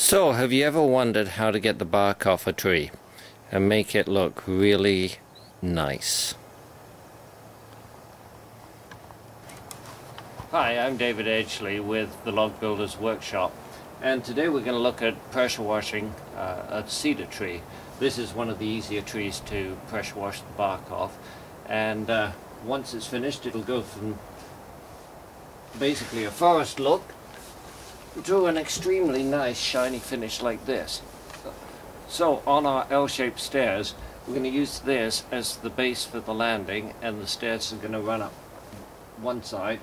So, have you ever wondered how to get the bark off a tree and make it look really nice? Hi, I'm David Edgley with the Log Builders Workshop, and today we're going to look at pressure washing a cedar tree. This is one of the easier trees to pressure wash the bark off, and once it's finished it'll go from basically a forest look to an extremely nice shiny finish like this. So on our L-shaped stairs we're going to use this as the base for the landing, and the stairs are going to run up one side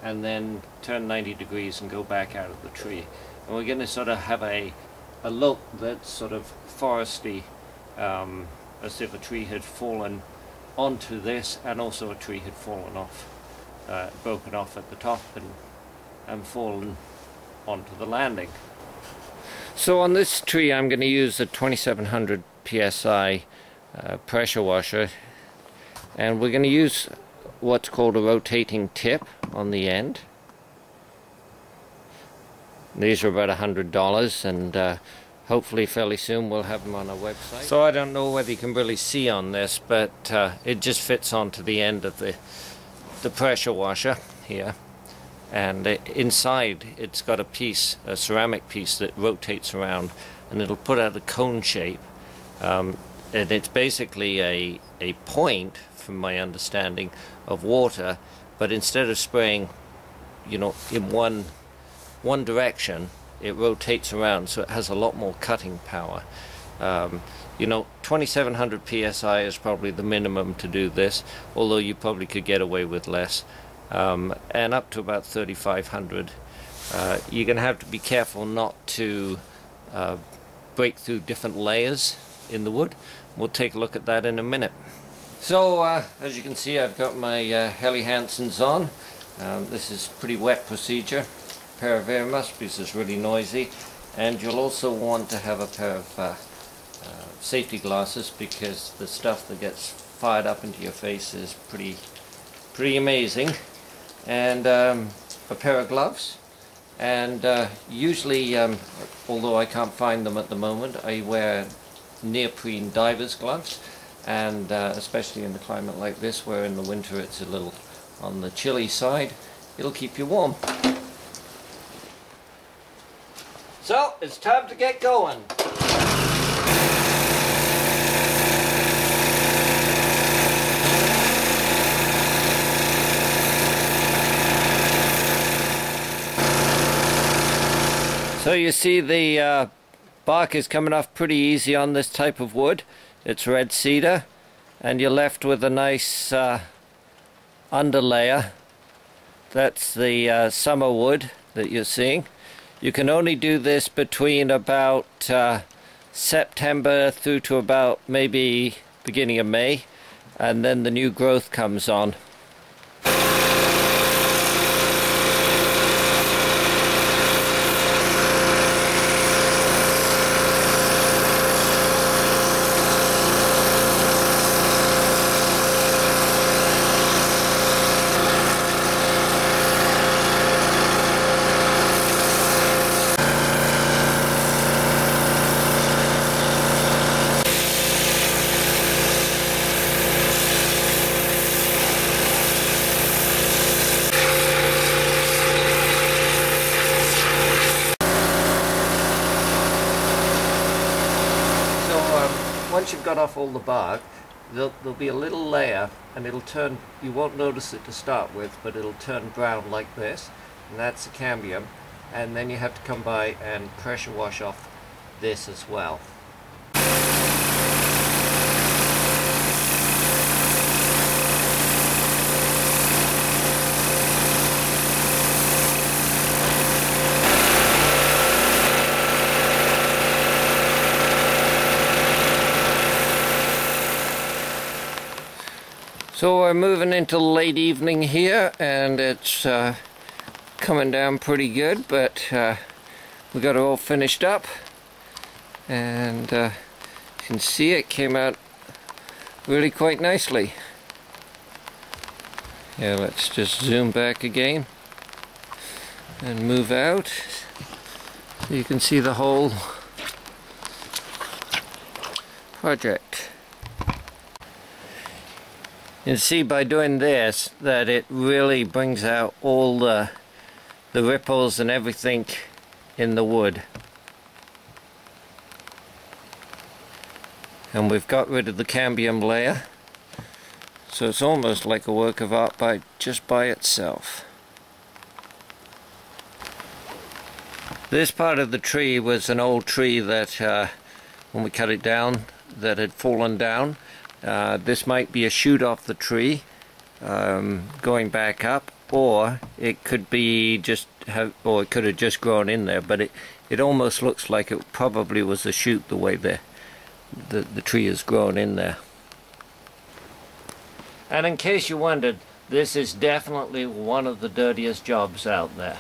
and then turn 90 degrees and go back out of the tree. And we're going to sort of have a look that's sort of foresty, as if a tree had fallen onto this, and also a tree had fallen off, broken off at the top and fallen onto the landing. So on this tree I'm going to use a 2700 psi pressure washer, and we're going to use what's called a rotating tip on the end. These are about $100, and hopefully fairly soon we'll have them on our website. So I don't know whether you can really see on this, but it just fits onto the end of the pressure washer here. And inside it's got a piece, a ceramic piece that rotates around, and it'll put out a cone shape. And it's basically a point, from my understanding, of water, but instead of spraying, you know, in one direction, it rotates around, so it has a lot more cutting power. You know, 2700 psi is probably the minimum to do this, although you probably could get away with less. And up to about 3500. You're going to have to be careful not to break through different layers in the wood. We'll take a look at that in a minute. So as you can see, I've got my Helly Hansens on. This is pretty wet procedure. A pair of air muffs because it's really noisy, and you'll also want to have a pair of safety glasses, because the stuff that gets fired up into your face is pretty amazing. And a pair of gloves, and usually, although I can't find them at the moment, I wear neoprene diver's gloves, and especially in a climate like this where in the winter it's a little on the chilly side, it'll keep you warm. So it's time to get going. So you see the bark is coming off pretty easy on this type of wood. It's red cedar, and you're left with a nice underlayer. That's the summer wood that you're seeing. You can only do this between about September through to about maybe beginning of May, and then the new growth comes on. Once you've got off all the bark, there'll be a little layer, and it'll turn, you won't notice it to start with, but it'll turn brown like this, and that's the cambium. And then you have to come by and pressure wash off this as well. So we're moving into late evening here, and it's coming down pretty good, but we got it all finished up, and you can see it came out really quite nicely. Yeah, let's just zoom back again and move out. So you can see the whole project. You can see by doing this that it really brings out all the ripples and everything in the wood. And we've got rid of the cambium layer, so it's almost like a work of art just by itself. This part of the tree was an old tree that when we cut it down, that had fallen down. This might be a shoot off the tree going back up, or it could be or it could have just grown in there, but it almost looks like it probably was a shoot the way the tree has grown in there. And in case you wondered, this is definitely one of the dirtiest jobs out there.